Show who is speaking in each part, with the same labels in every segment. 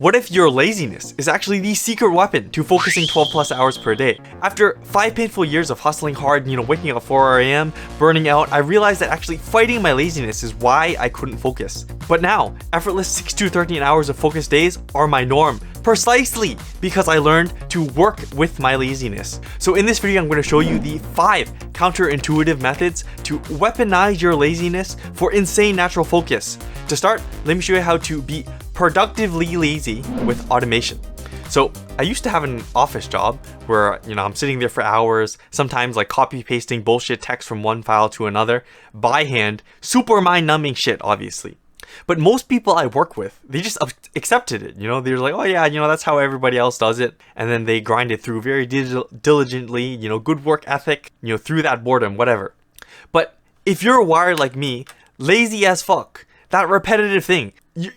Speaker 1: What if your laziness is actually the secret weapon to focusing 12 plus hours per day? After 5 painful years of hustling hard, waking up at 4 a.m., burning out, I realized that actually fighting my laziness is why I couldn't focus. But now, effortless 6 to 13 hours of focused days are my norm, precisely because I learned to work with my laziness. So in this video, I'm going to show you the 5 counterintuitive methods to weaponize your laziness for insane natural focus. To start, let me show you how to be productively lazy with automation. So I used to have an office job where, I'm sitting there for hours, sometimes like copy pasting bullshit text from one file to another by hand, super mind numbing shit, obviously. But most people I work with, they just accepted it, they're like, oh yeah, that's how everybody else does it. And then they grind it through very diligently, good work ethic, through that boredom, whatever. But if you're wired like me, lazy as fuck, that repetitive thing,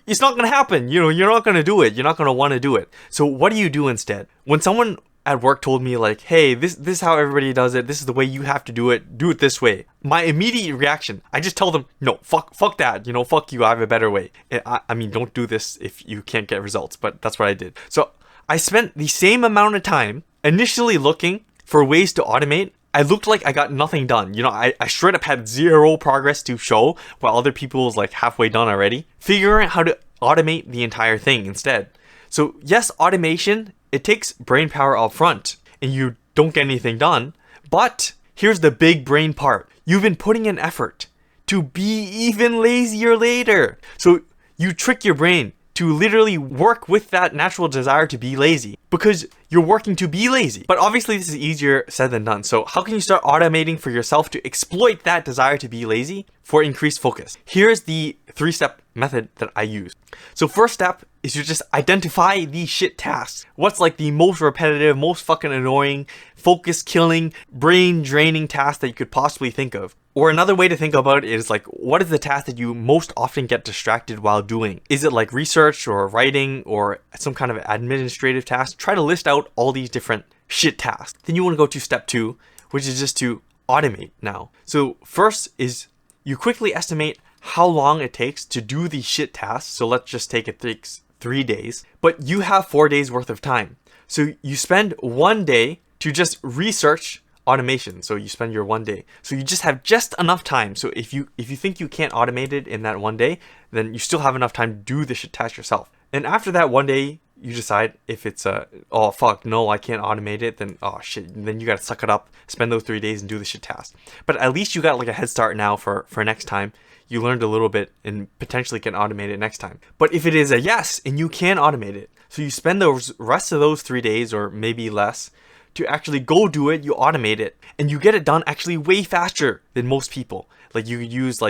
Speaker 1: it's not going to happen. You're not going to do it. You're not going to want to do it. So what do you do instead? When someone at work told me like, hey, this is how everybody does it. This is the way you have to do it. Do it this way. My immediate reaction, I just tell them, no, fuck that. Fuck you. I have a better way. I mean, don't do this if you can't get results, but that's what I did. So I spent the same amount of time initially looking for ways to automate. I looked like I got nothing done. I straight up had zero progress to show while other people was like halfway done already. Figuring out how to automate the entire thing instead. So yes, automation, it takes brain power up front and you don't get anything done. But here's the big brain part. You've been putting in effort to be even lazier later. So you trick your brain to literally work with that natural desire to be lazy because you're working to be lazy. But obviously this is easier said than done. So how can you start automating for yourself to exploit that desire to be lazy for increased focus? Here's the 3-step method that I use. So first step is to just identify the shit tasks. What's like the most repetitive, most fucking annoying, focus killing, brain draining task that you could possibly think of. Or another way to think about it is like, what is the task that you most often get distracted while doing? Is it like research or writing or some kind of administrative task? Try to list out all these different shit tasks. Then you want to go to step 2, which is just to automate now. So first is you quickly estimate how long it takes to do the shit tasks. So let's just take it takes 3 days, but you have 4 days worth of time. So you spend 1 day to just research automation. So you spend your 1 day. So you just have just enough time. So if you think you can't automate it in that 1 day, then you still have enough time to do the shit task yourself. And after that 1 day, you decide if it's oh fuck, no, I can't automate it, then oh shit, then you gotta suck it up, spend those 3 days and do the shit task. But at least you got like a head start now for next time. You learned a little bit and potentially can automate it next time. But if it is a yes and you can automate it, so you spend the rest of those 3 days or maybe less to actually go do it, you automate it, and you get it done actually way faster than most people. Like you use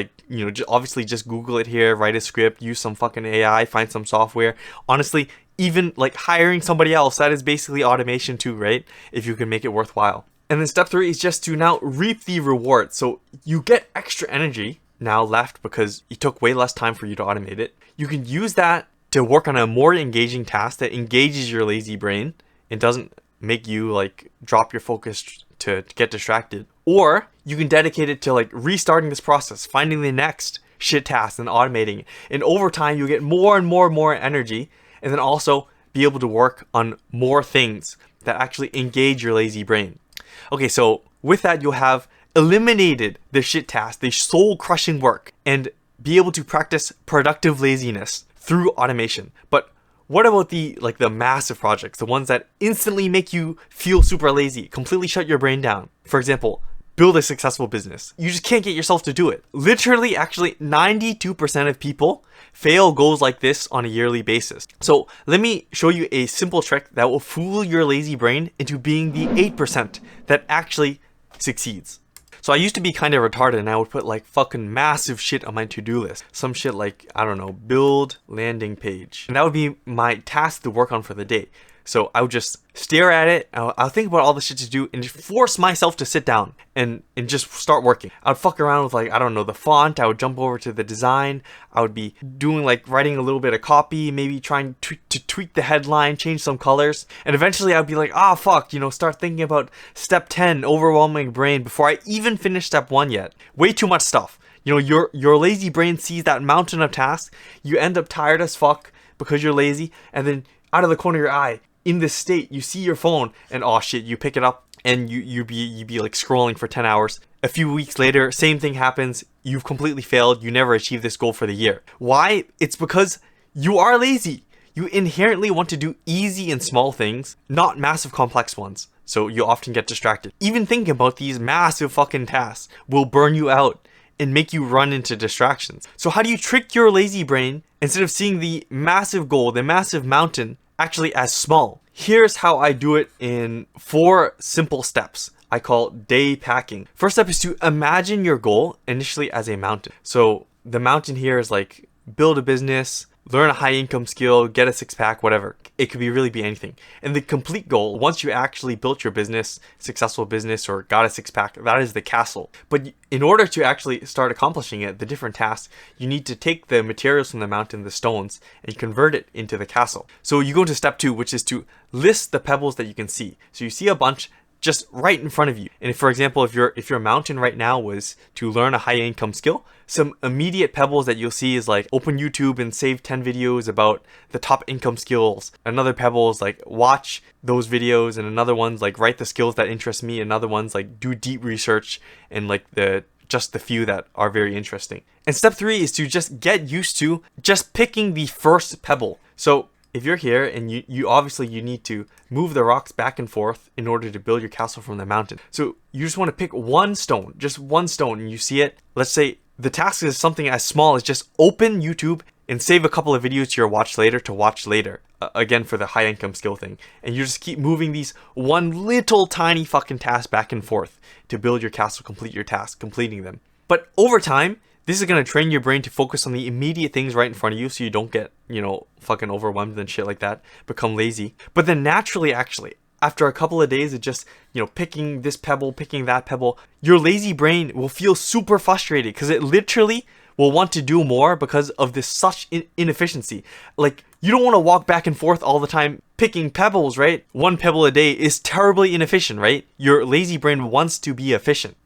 Speaker 1: obviously just Google it here, write a script, use some fucking AI, find some software. Honestly, even like hiring somebody else, that is basically automation too, right? If you can make it worthwhile. And then step 3 is just to now reap the reward. So you get extra energy now left because it took way less time for you to automate it. You can use that to work on a more engaging task that engages your lazy brain and doesn't make you like drop your focus to get distracted. Or you can dedicate it to like restarting this process, finding the next shit task and automating it. And over time you get more and more energy, and then also be able to work on more things that actually engage your lazy brain. Okay, so with that you'll have eliminated the shit task, the soul crushing work, and be able to practice productive laziness through automation. But what about the massive projects, the ones that instantly make you feel super lazy, completely shut your brain down? For example, build a successful business. You just can't get yourself to do it. Literally, actually, 92% of people fail goals like this on a yearly basis. So let me show you a simple trick that will fool your lazy brain into being the 8% that actually succeeds. So I used to be kind of retarded and I would put like fucking massive shit on my to-do list. Some shit like, I don't know, build landing page. And that would be my task to work on for the day. So I would just stare at it, I'll think about all the shit to do and just force myself to sit down and just start working. I would fuck around with I don't know, the font, I would jump over to the design, I would be doing writing a little bit of copy, maybe trying to tweak the headline, change some colors, and eventually I'd be like, fuck, start thinking about step 10, overwhelming brain, before I even finish step 1 yet. Way too much stuff. Your lazy brain sees that mountain of tasks, you end up tired as fuck, because you're lazy, and then out of the corner of your eye, in this state, you see your phone, and oh shit, you pick it up, and you be like scrolling for 10 hours. A few weeks later, same thing happens. You've completely failed. You never achieved this goal for the year. Why? It's because you are lazy. You inherently want to do easy and small things, not massive complex ones. So you often get distracted. Even thinking about these massive fucking tasks will burn you out and make you run into distractions. So how do you trick your lazy brain instead of seeing the massive goal, the massive mountain, actually as small? Here's how I do it in 4 simple steps. I call day packing. First step is to imagine your goal initially as a mountain. So the mountain here is like build a business, learn a high income skill, get a 6-pack, whatever. It could really be anything. And the complete goal, once you actually built your business, successful business, or got a 6-pack, that is the castle. But in order to actually start accomplishing it, the different tasks, you need to take the materials from the mountain, the stones, and convert it into the castle. So you go to step 2, which is to list the pebbles that you can see. So you see a bunch just right in front of you. And if, for example, if your mountain right now was to learn a high income skill, some immediate pebbles that you'll see is like open YouTube and save 10 videos about the top income skills. Another pebble is like watch those videos, and another one's like write the skills that interest me. Another one's like do deep research and like just the few that are very interesting. And step 3 is to just get used to just picking the first pebble. So if you're here and you obviously you need to move the rocks back and forth in order to build your castle from the mountain. So you just want to pick one stone, just one stone, and you see it. Let's say the task is something as small as just open YouTube and save a couple of videos to your watch later to watch later. Again, for the high income skill thing. And you just keep moving these one little tiny fucking task back and forth to build your castle, complete your task, completing them. But over time, this is going to train your brain to focus on the immediate things right in front of you so you don't get, fucking overwhelmed and shit like that, become lazy. But then naturally, actually, after a couple of days of just, picking this pebble, picking that pebble, your lazy brain will feel super frustrated because it literally will want to do more because of this such inefficiency. Like, you don't want to walk back and forth all the time picking pebbles, right? 1 pebble a day is terribly inefficient, right? Your lazy brain wants to be efficient.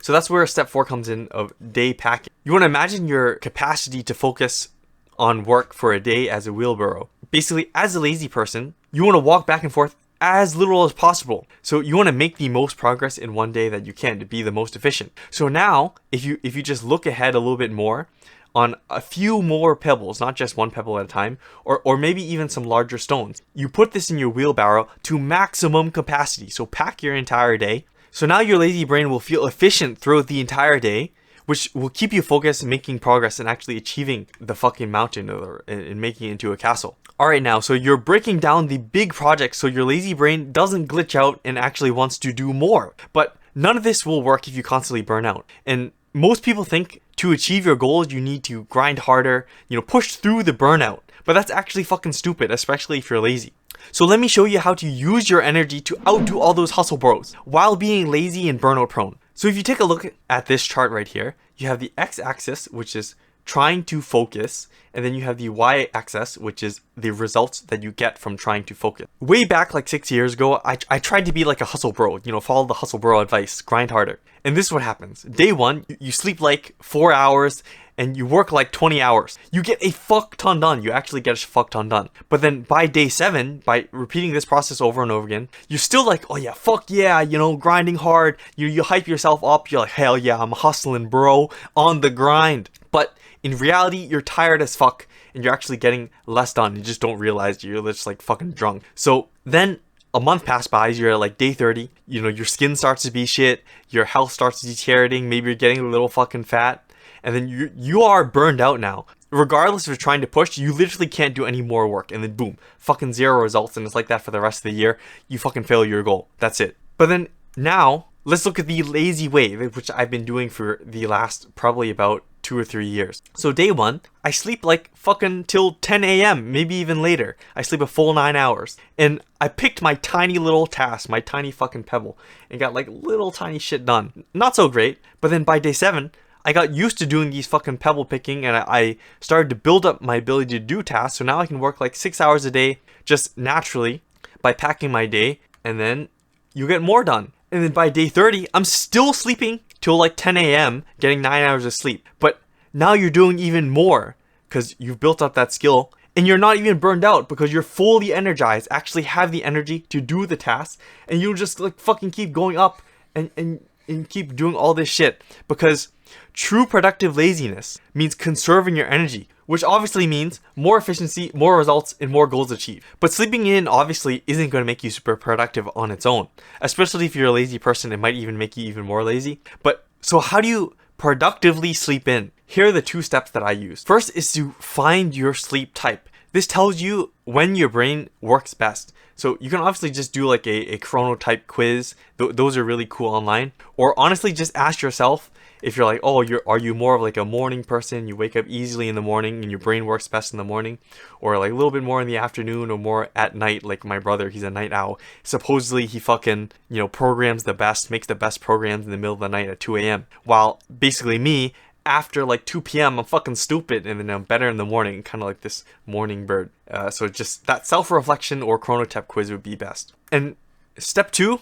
Speaker 1: So that's where step 4 comes in of day packing. You want to imagine your capacity to focus on work for a day as a wheelbarrow. Basically, as a lazy person, you want to walk back and forth as little as possible. So you want to make the most progress in one day that you can to be the most efficient. So now, if you just look ahead a little bit more on a few more pebbles, not just 1 pebble at a time, or maybe even some larger stones, you put this in your wheelbarrow to maximum capacity. So pack your entire day. So now your lazy brain will feel efficient throughout the entire day, which will keep you focused, making progress, and actually achieving the fucking mountain and making it into a castle. Alright, now, so you're breaking down the big projects so your lazy brain doesn't glitch out and actually wants to do more. But none of this will work if you constantly burn out. And most people think to achieve your goals, you need to grind harder, push through the burnout. But that's actually fucking stupid, especially if you're lazy. So let me show you how to use your energy to outdo all those hustle bros while being lazy and burnout prone. So if you take a look at this chart right here, you have the x-axis, which is trying to focus, and then you have the y-axis, which is the results that you get from trying to focus. Way back like 6 years ago, I tried to be like a hustle bro, follow the hustle bro advice, grind harder. And this is what happens. Day 1, you sleep like 4 hours, and you work like 20 hours. You get a fuck ton done. You actually get a fuck ton done. But then by day 7, by repeating this process over and over again, you're still like, oh yeah, fuck yeah, grinding hard. You hype yourself up. You're like, hell yeah, I'm hustling, bro, on the grind. But in reality, you're tired as fuck and you're actually getting less done. You just don't realize you're just like fucking drunk. So then a month passed by, you're at like day 30, your skin starts to be shit, your health starts deteriorating, maybe you're getting a little fucking fat. And then you are burned out now. Regardless of you're trying to push, you literally can't do any more work. And then boom, fucking 0 results. And it's like that for the rest of the year. You fucking fail your goal. That's it. But then now, let's look at the lazy way, which I've been doing for the last probably about 2 or 3 years. So day 1, I sleep like fucking till 10 a.m., maybe even later. I sleep a full 9 hours. And I picked my tiny little task, my tiny fucking pebble, and got like little tiny shit done. Not so great. But then by day 7, I got used to doing these fucking pebble picking, and I started to build up my ability to do tasks. So now I can work like 6 hours a day just naturally by packing my day, and then you get more done. And then by day 30, I'm still sleeping till like 10 a.m., getting 9 hours of sleep. But now you're doing even more because you've built up that skill and you're not even burned out because you're fully energized, actually have the energy to do the task, and you'll just like fucking keep going up and keep doing all this shit. Because true productive laziness means conserving your energy, which obviously means more efficiency, more results, and more goals achieved. But sleeping in obviously isn't going to make you super productive on its own. Especially if you're a lazy person, it might even make you even more lazy. But so how do you productively sleep in? Here are the 2 steps that I use. First is to find your sleep type. This tells you when your brain works best. So you can obviously just do like a chronotype quiz. Those are really cool online. Or honestly, just ask yourself if you're like, oh, are you more of like a morning person? You wake up easily in the morning and your brain works best in the morning, or like a little bit more in the afternoon or more at night. Like my brother, he's a night owl. Supposedly he fucking, programs the best, makes the best programs in the middle of the night at 2 a.m. While basically me, after like 2 p.m. I'm fucking stupid and then I'm better in the morning, kind of like this morning bird. So just that self-reflection or chronotype quiz would be best. And step 2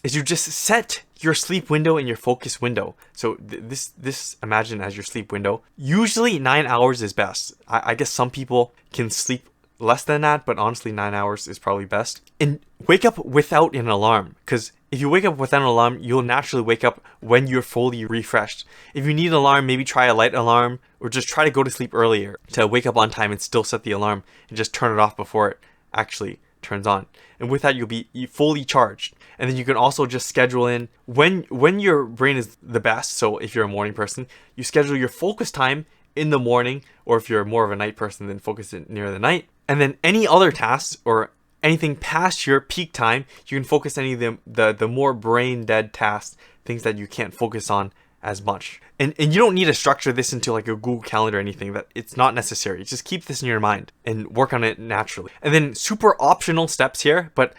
Speaker 1: is you just set your sleep window and your focus window. So this imagine as your sleep window. Usually 9 hours is best. I guess some people can sleep less than that, but honestly 9 hours is probably best. And wake up without an alarm, because if you wake up without an alarm, you'll naturally wake up when you're fully refreshed. If you need an alarm, maybe try a light alarm, or just try to go to sleep earlier to wake up on time and still set the alarm and just turn it off before it actually turns on. And with that, you'll be fully charged. And then you can also just schedule in when your brain is the best. So if you're a morning person, you schedule your focus time in the morning, or if you're more of a night person, then focus it near the night. And then any other tasks or anything past your peak time, you can focus any of the more brain dead tasks, things that you can't focus on as much. And you don't need to structure this into like a Google Calendar or anything. That it's not necessary. Just keep this in your mind and work on it naturally. And then super optional steps here, but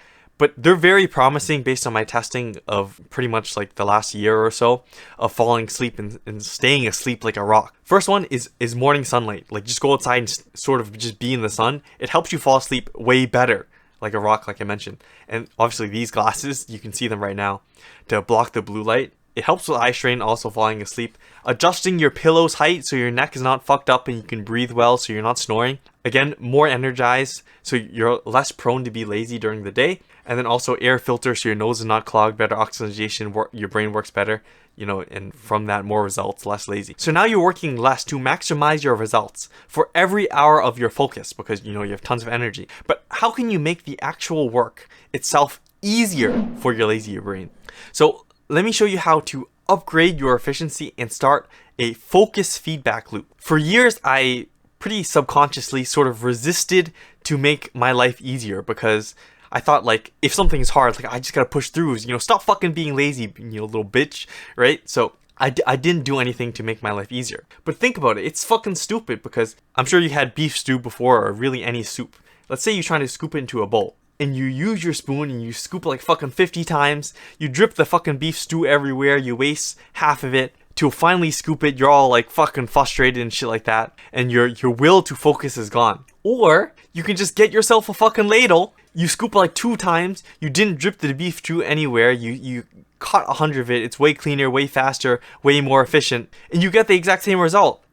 Speaker 1: they're very promising based on my testing of pretty much like the last year or so of falling asleep and staying asleep like a rock. First one is morning sunlight. Like just go outside and sort of just be in the sun. It helps you fall asleep way better like a rock, like I mentioned. And obviously these glasses, you can see them right now, to block the blue light. It helps with eye strain, also falling asleep. Adjusting your pillow's height so your neck is not fucked up and you can breathe well so you're not snoring. Again, more energized so you're less prone to be lazy during the day. And then also air filter so your nose is not clogged, better oxygenation, your brain works better, and from that more results, less lazy. So now you're working less to maximize your results for every hour of your focus because you have tons of energy. But how can you make the actual work itself easier for your lazy brain? So let me show you how to upgrade your efficiency and start a focus feedback loop. For years, I pretty subconsciously sort of resisted to make my life easier because I thought like if something is hard, like I just gotta push through. Stop fucking being lazy, little bitch, right? So I didn't do anything to make my life easier. But think about it, it's fucking stupid because I'm sure you had beef stew before or really any soup. Let's say you're trying to scoop it into a bowl and you use your spoon and you scoop like fucking 50 times. You drip the fucking beef stew everywhere. You waste half of it. To finally scoop it, you're all like fucking frustrated and shit like that. And your will to focus is gone. Or you can just get yourself a fucking ladle. You scoop like 2 times. You didn't drip the beef stew anywhere. You caught 100 of it. It's way cleaner, way faster, way more efficient. And you get the exact same result.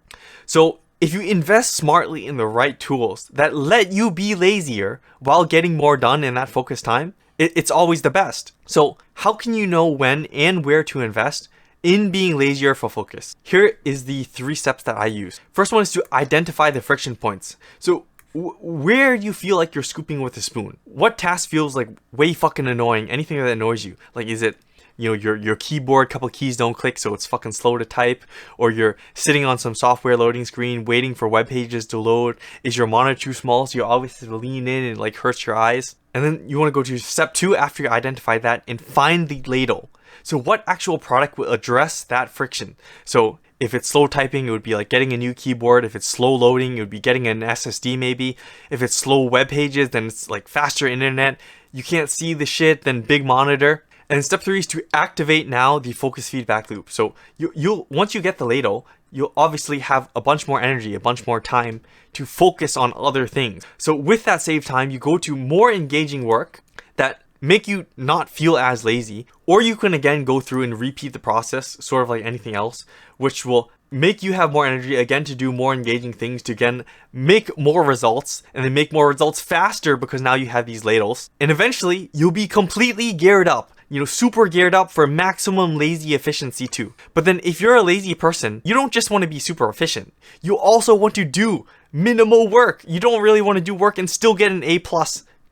Speaker 1: So if you invest smartly in the right tools that let you be lazier while getting more done in that focus time, it's always the best. So how can you know when and where to invest in being lazier for focus? Here is the 3 steps that I use. First one is to identify the friction points. So where do you feel like you're scooping with a spoon? What task feels like way fucking annoying? Anything that annoys you? Like is it your keyboard, couple keys don't click so it's fucking slow to type, or you're sitting on some software loading screen waiting for web pages to load? Is your monitor too small so you always have to lean in and like hurts your eyes? And then you want to go to step 2 after you identify that and find the ladle. So what actual product will address that friction? So if it's slow typing, it would be like getting a new keyboard. If it's slow loading, it would be getting an SSD maybe. If it's slow web pages, then it's like faster internet. You can't see the shit, then big monitor. And step 3 is to activate now the focus feedback loop. So you'll once you get the ladle, you'll obviously have a bunch more energy, a bunch more time to focus on other things. So with that saved time, you go to more engaging work that make you not feel as lazy, or you can again go through and repeat the process, sort of like anything else, which will make you have more energy again to do more engaging things, to again make more results, and then make more results faster because now you have these ladles. And eventually you'll be completely geared up, super geared up for maximum lazy efficiency too. But then if you're a lazy person, you don't just want to be super efficient. You also want to do minimal work. You don't really want to do work and still get an A+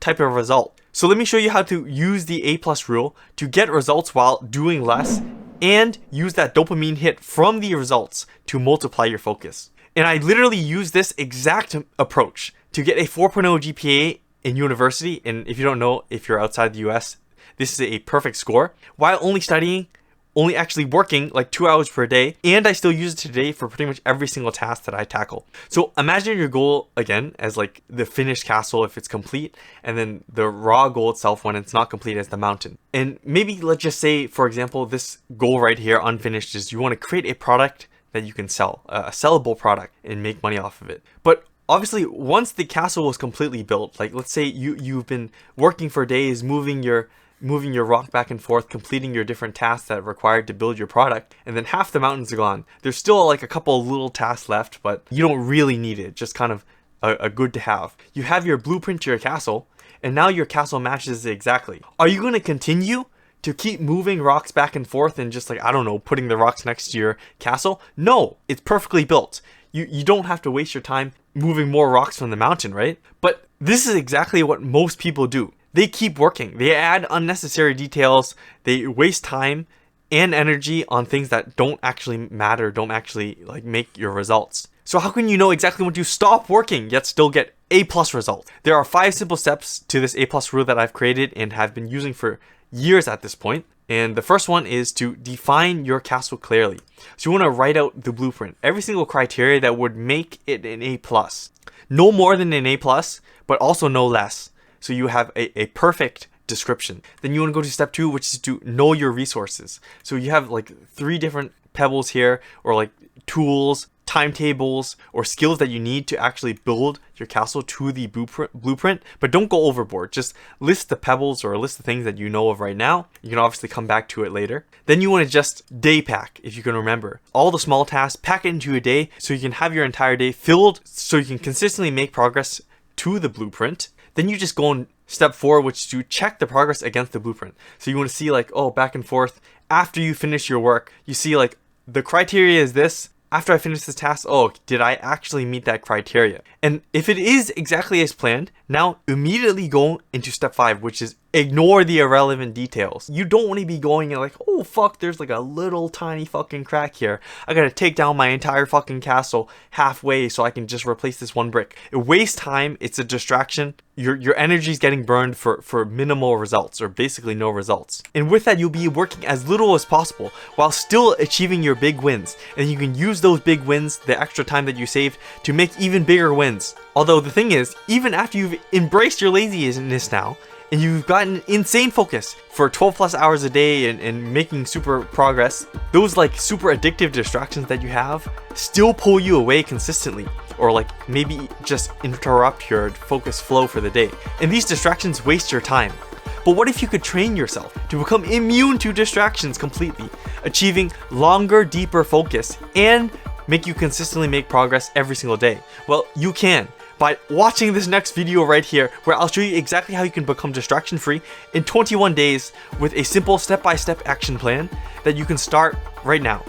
Speaker 1: type of result. So let me show you how to use the A+ rule to get results while doing less, and use that dopamine hit from the results to multiply your focus. And I literally use this exact approach to get a 4.0 GPA in university. And if you don't know, if you're outside the US, this is a perfect score, while only actually working like 2 hours per day, and I still use it today for pretty much every single task that I tackle. So imagine your goal again as like the finished castle if it's complete, and then the raw goal itself when it's not complete as the mountain. And maybe let's just say, for example, this goal right here, unfinished, is you want to create a product that you can sell, a sellable product, and make money off of it. But obviously, once the castle was completely built, like let's say you've been working for days, moving your rock back and forth, completing your different tasks that are required to build your product, and then half the mountains are gone. There's still like a couple of little tasks left, but you don't really need it, just kind of a good to have. You have your blueprint to your castle, and now your castle matches it exactly. Are you going to continue to keep moving rocks back and forth and just like, I don't know, putting the rocks next to your castle? No, it's perfectly built. You don't have to waste your time moving more rocks from the mountain, right? But this is exactly what most people do. They keep working. They add unnecessary details. They waste time and energy on things that don't actually matter, don't actually like make your results. So how can you know exactly when to stop working yet still get A+ results? There are 5 simple steps to this A+ rule that I've created and have been using for years at this point. And the first one is to define your castle clearly. So you want to write out the blueprint, every single criteria that would make it an A+. No more than an A+, but also no less. So you have a perfect description. Then you want to go to step 2, which is to know your resources. So you have like 3 different pebbles here, or like tools, timetables, or skills that you need to actually build your castle to the blueprint. But don't go overboard. Just list the pebbles or list the things that you know of right now. You can obviously come back to it later. Then you want to just day pack, if you can remember. All the small tasks, pack it into a day so you can have your entire day filled, so you can consistently make progress to the blueprint. Then you just go on step 4, which is to check the progress against the blueprint. So you want to see like, oh, back and forth. After you finish your work, you see like the criteria is this. After I finish this task, oh, did I actually meet that criteria? And if it is exactly as planned, now immediately go into step 5, which is ignore the irrelevant details. You don't want to be going and like, oh fuck, there's like a little tiny fucking crack here. I gotta take down my entire fucking castle halfway so I can just replace this one brick. It wastes time, it's a distraction. Your energy is getting burned for minimal results, or basically no results. And with that, you'll be working as little as possible while still achieving your big wins. And you can use those big wins, the extra time that you saved, to make even bigger wins. Although the thing is, even after you've embraced your laziness now, and you've gotten insane focus for 12+ hours a day and making super progress, those like super addictive distractions that you have still pull you away consistently, or like maybe just interrupt your focus flow for the day. And these distractions waste your time. But what if you could train yourself to become immune to distractions completely, achieving longer, deeper focus, and make you consistently make progress every single day? Well, you can, by watching this next video right here, where I'll show you exactly how you can become distraction free in 21 days with a simple step-by-step action plan that you can start right now.